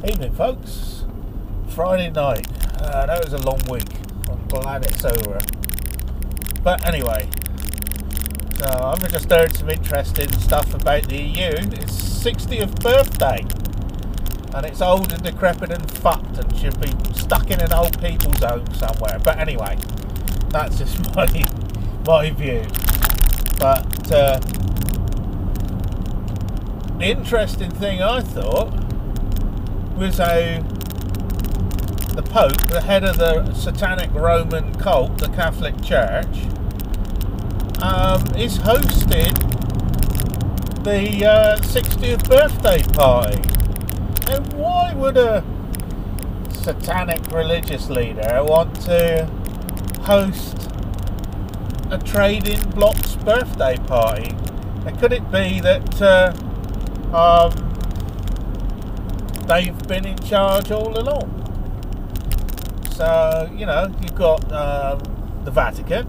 Evening, folks. Friday night. That was a long week. I'm glad it's over. But anyway, so I've just heard some interesting stuff about the EU. It's 60th birthday, and it's old and decrepit and fucked, and should be stuck in an old people's home somewhere. But anyway, that's just my view. But the interesting thing I thought was how the Pope, the head of the satanic Roman cult, the Catholic Church, is hosting the 60th birthday party. And why would a satanic religious leader want to host a trading block's birthday party? And could it be that they've been in charge all along? So, you know, you've got the Vatican,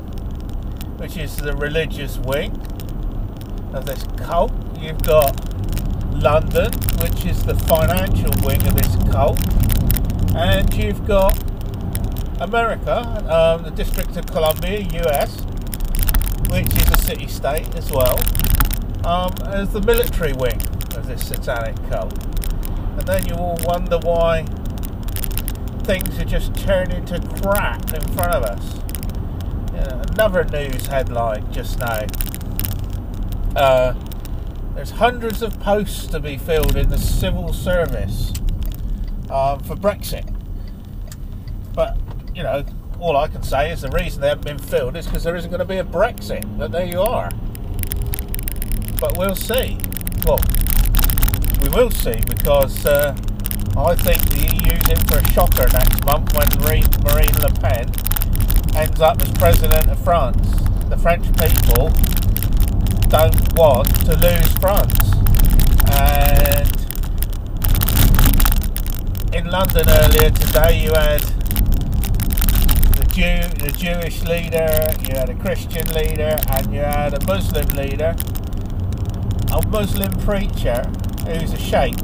which is the religious wing of this cult. You've got London, which is the financial wing of this cult. And you've got America, the District of Columbia, US, which is a city-state as well, as the military wing of this satanic cult. And then you all wonder why things are just turning to crap in front of us. Another news headline just now. There's hundreds of posts to be filled in the civil service for Brexit. But, you know, all I can say is the reason they haven't been filled is because there isn't going to be a Brexit. But there you are. But we'll see. Well, we will see, because I think the EU's in for a shocker next month when Marine Le Pen ends up as President of France. The French people don't want to lose France. And in London earlier today, you had the Jewish leader, you had a Christian leader, and you had a Muslim leader, a Muslim preacher who's a sheikh.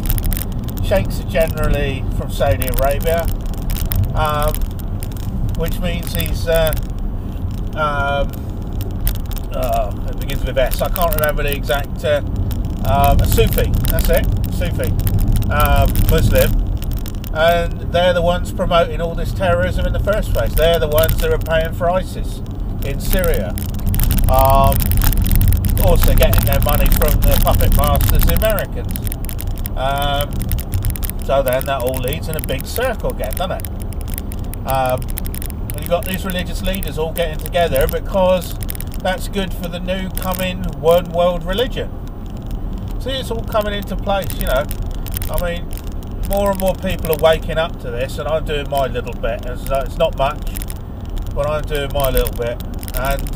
Sheikhs are generally from Saudi Arabia, which means he's it begins with S. I can't remember the exact. A Sufi. That's it. Sufi. Muslim, and they're the ones promoting all this terrorism in the first place. They're the ones that are paying for ISIS in Syria. Also getting their money from the puppet masters, the Americans. So then that all leads in a big circle again, doesn't it? And you've got these religious leaders all getting together because that's good for the new coming one world religion. See, it's all coming into place, you know. I mean, more and more people are waking up to this, and I'm doing my little bit. It's not much, but I'm doing my little bit. And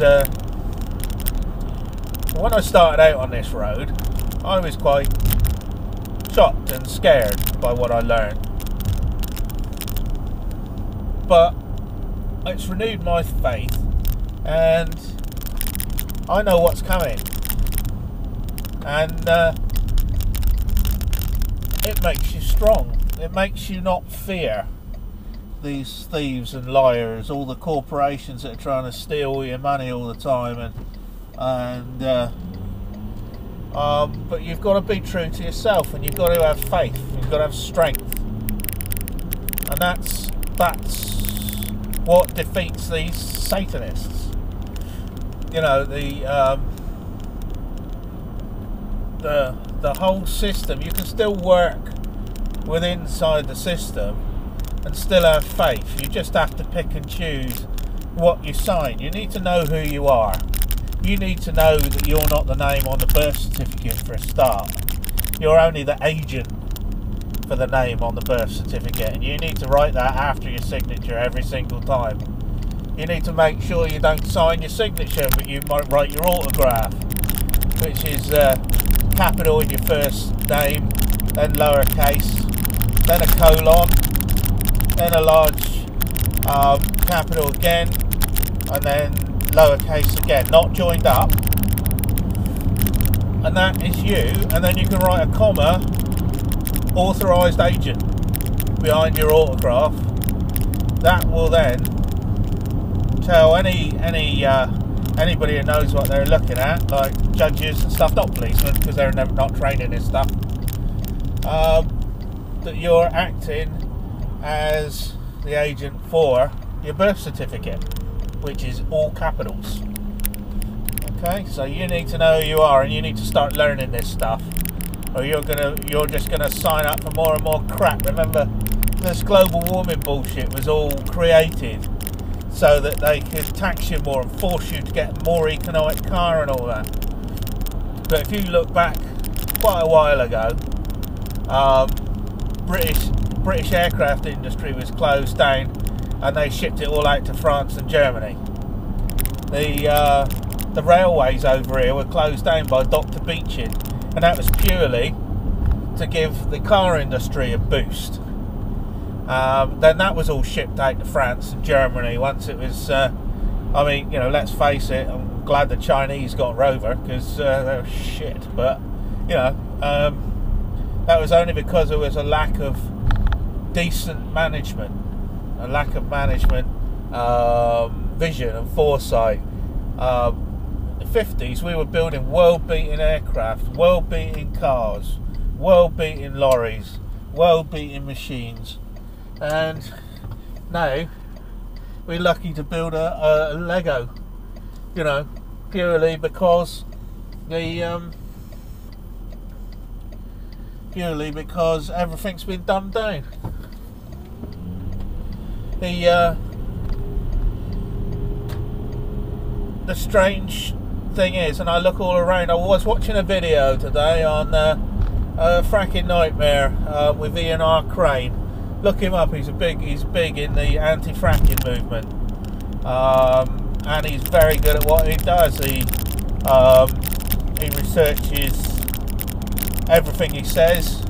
when I started out on this road, I was quite shocked and scared by what I learned. But it's renewed my faith, and I know what's coming. And it makes you strong. It makes you not fear these thieves and liars, all the corporations that are trying to steal all your money all the time, but you've got to be true to yourself, and you've got to have faith, you've got to have strength, and that's what defeats these Satanists. You know, the whole system. You can still work within inside the system and still have faith. You just have to pick and choose what you sign. You need to know who you are. You need to know that you're not the name on the birth certificate for a start. You're only the agent for the name on the birth certificate, and you need to write that after your signature every single time. You need to make sure you don't sign your signature, but you might write your autograph, which is capital in your first name, then lowercase, then a colon, then a large capital again, and then lowercase again, not joined up. And that is you, and then you can write a comma, authorised agent, behind your autograph. That will then tell anybody who knows what they're looking at, like judges and stuff, not policemen because they're not trained in this stuff, that you're acting as the agent for your birth certificate, which is all capitals. Okay, so you need to know who you are, and you need to start learning this stuff, or you're just gonna sign up for more and more crap. Remember, this global warming bullshit was all created so that they could tax you more and force you to get a more economic car and all that. But if you look back quite a while ago, British aircraft industry was closed down, and they shipped it all out to France and Germany. The railways over here were closed down by Dr. Beeching, and that was purely to give the car industry a boost. Then that was all shipped out to France and Germany once it was, let's face it, I'm glad the Chinese got Rover, because they're shit, but, that was only because there was a lack of decent management, a lack of management, vision and foresight. The 50s, we were building world-beating aircraft, world-beating cars, world-beating lorries, world-beating machines, and now we're lucky to build a Lego, purely because everything's been dumbed down. The strange thing is, and I look all around, I was watching a video today on Fracking Nightmare with Ian R. Crane. Look him up, he's big in the anti-fracking movement, and he's very good at what he does. He researches everything he says.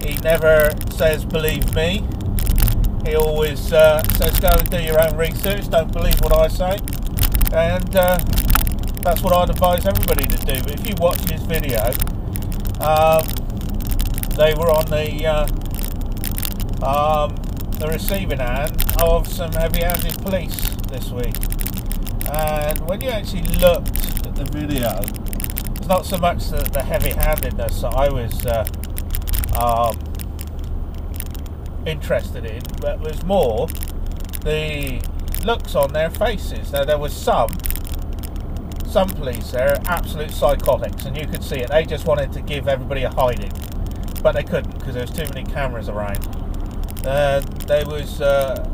He never says believe me. He always says go and do your own research, don't believe what I say. And that's what I'd advise everybody to do. But if you watch his video, they were on the receiving end of some heavy-handed police this week. And when you actually looked at the video, it's not so much the heavy-handedness that I was interested in, but it was more the looks on their faces. Now, there was some police there, absolute psychotics, and you could see it. They just wanted to give everybody a hiding, but they couldn't because there was too many cameras around. There was a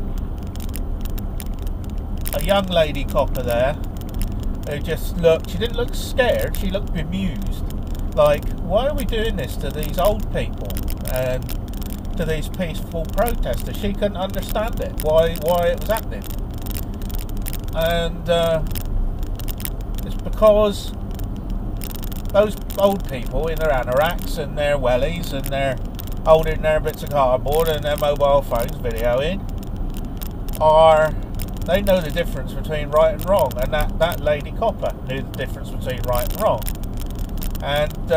young lady copper there who just looked, she didn't look scared, she looked bemused. Like, why are we doing this to these old people and to these peaceful protesters? She couldn't understand it, why it was happening. And it's because those old people in their anoraks and their wellies and their holding their bits of cardboard and their mobile phones videoing they know the difference between right and wrong, and that lady copper knew the difference between right and wrong. And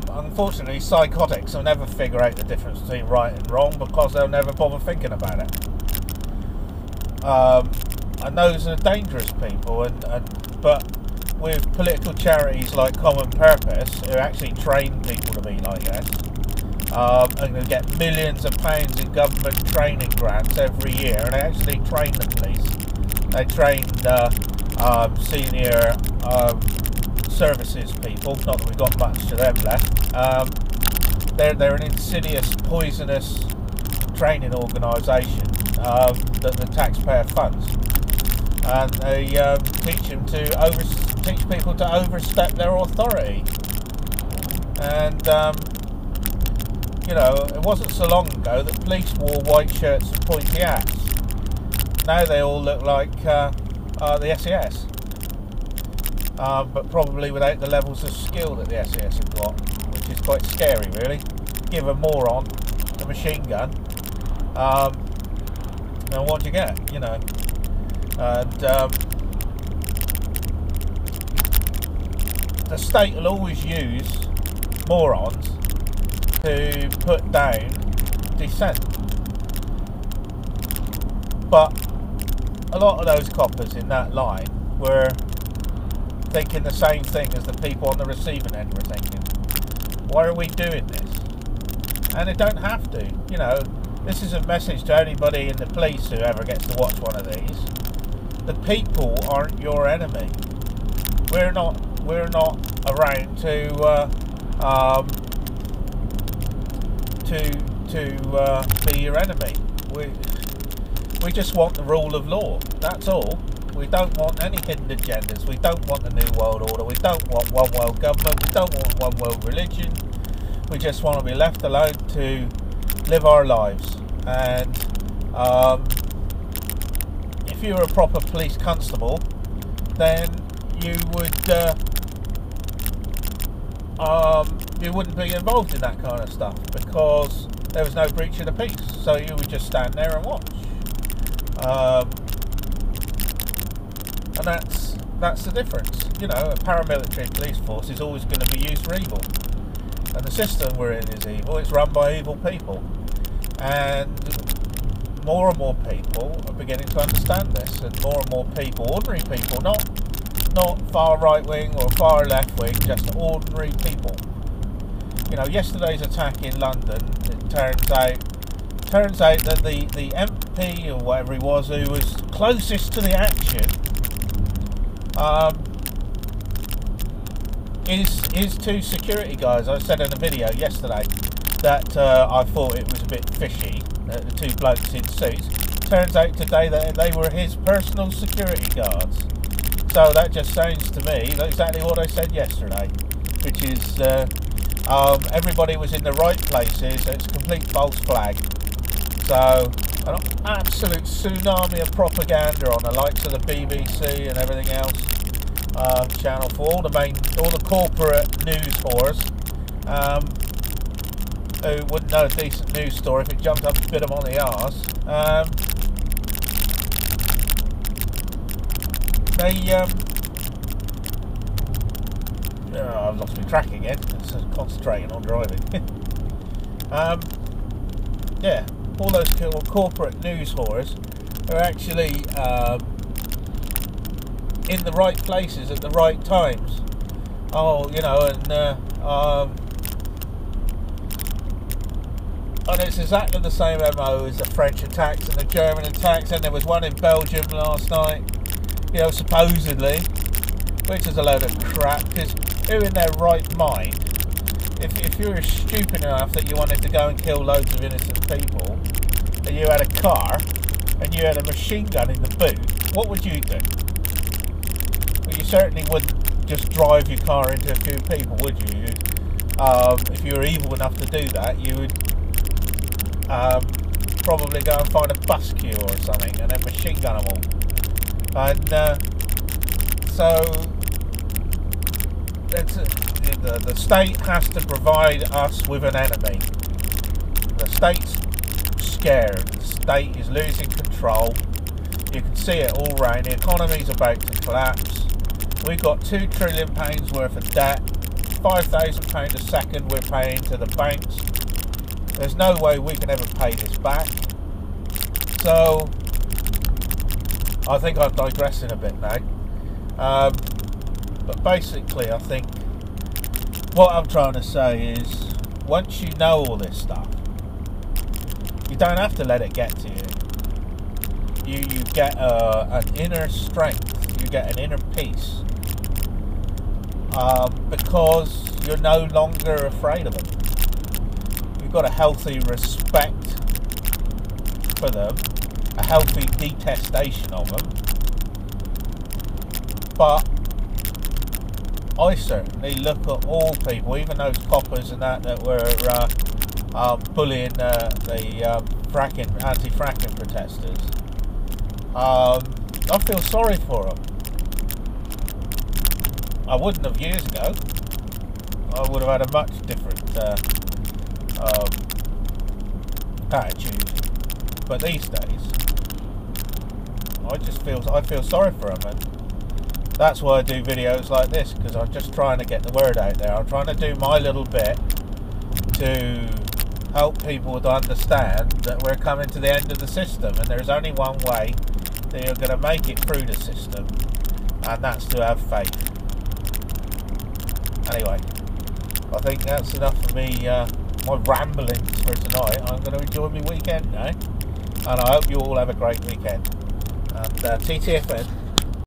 unfortunately, psychotics will never figure out the difference between right and wrong because they'll never bother thinking about it. And those are dangerous people, but with political charities like Common Purpose, who actually train people to be like this, and they get millions of pounds in government training grants every year, and they actually train the police. They train senior services people, not that we've got much of them left. They're an insidious, poisonous training organisation that the taxpayer funds, and they teach people to overstep their authority. And it wasn't so long ago that police wore white shirts and pointy hats. Now they all look like the SES, but probably without the levels of skill that the SES have got, which is quite scary, really. Give a moron a machine gun, and what do you get? And the state will always use morons to put down dissent. But a lot of those coppers in that line were thinking the same thing as the people on the receiving end were thinking. Why are we doing this? And they don't have to. You know, this is a message to anybody in the police who ever gets to watch one of these. The people aren't your enemy. We're not around to be your enemy. We just want the rule of law. That's all. We don't want any hidden agendas. We don't want the New World Order. We don't want one world government. We don't want one world religion. We just want to be left alone to live our lives. And if you were a proper police constable, then you wouldn't be involved in that kind of stuff because there was no breach of the peace. So you would just stand there and watch. And that's the difference. You know, a paramilitary police force is always going to be used for evil. And the system we're in is evil. It's run by evil people. And more and more people are beginning to understand this. And more people, ordinary people, not far right wing or far left wing, just ordinary people. You know, yesterday's attack in London, it turns out that the MP or whatever he was who was closest to the action is two security guys. I said in a video yesterday that I thought it was a bit fishy, the two blokes in suits. Turns out today that they were his personal security guards. So that just sounds to me exactly what I said yesterday, which is everybody was in the right places. It's a complete false flag. So an absolute tsunami of propaganda on the likes of the BBC and everything else. Channel 4, all the corporate news whores who wouldn't know a decent news story if it jumped up and bit them on the arse. I've lost my track again. It's concentrating on driving. Yeah, all those corporate news whores are actually in the right places at the right times. Oh, you know, and it's exactly the same MO as the French attacks and the German attacks, and there was one in Belgium last night, you know, supposedly, which is a load of crap, because who in their right mind, if you were stupid enough that you wanted to go and kill loads of innocent people, and you had a car, and you had a machine gun in the boot, what would you do? Well, you certainly wouldn't just drive your car into a few people, would you? If you were evil enough to do that, you would probably go and find a bus queue or something and then machine gun them all. And so the state has to provide us with an enemy. The state's scared. The state is losing control. You can see it all round. The economy's about to collapse. We've got £2 trillion worth of debt. £5,000 a second we're paying to the banks. There's no way we can ever pay this back. So I think I'm digressing a bit now. But basically, I think what I'm trying to say is, once you know all this stuff, you don't have to let it get to you. You get an inner strength. You get an inner peace. Because you're no longer afraid of them. You've got a healthy respect for them, a healthy detestation of them. But I certainly look at all people, even those coppers and that were bullying the anti-fracking protesters. I feel sorry for them. I wouldn't have years ago. I would have had a much different attitude. But these days, I feel sorry for them, and that's why I do videos like this, because I'm just trying to get the word out there. I'm trying to do my little bit to help people to understand that we're coming to the end of the system, and there's only one way that you're going to make it through the system, and that's to have faith. Anyway, I think that's enough for me, my ramblings for tonight. I'm going to enjoy my weekend now, and I hope you all have a great weekend. And TTFN.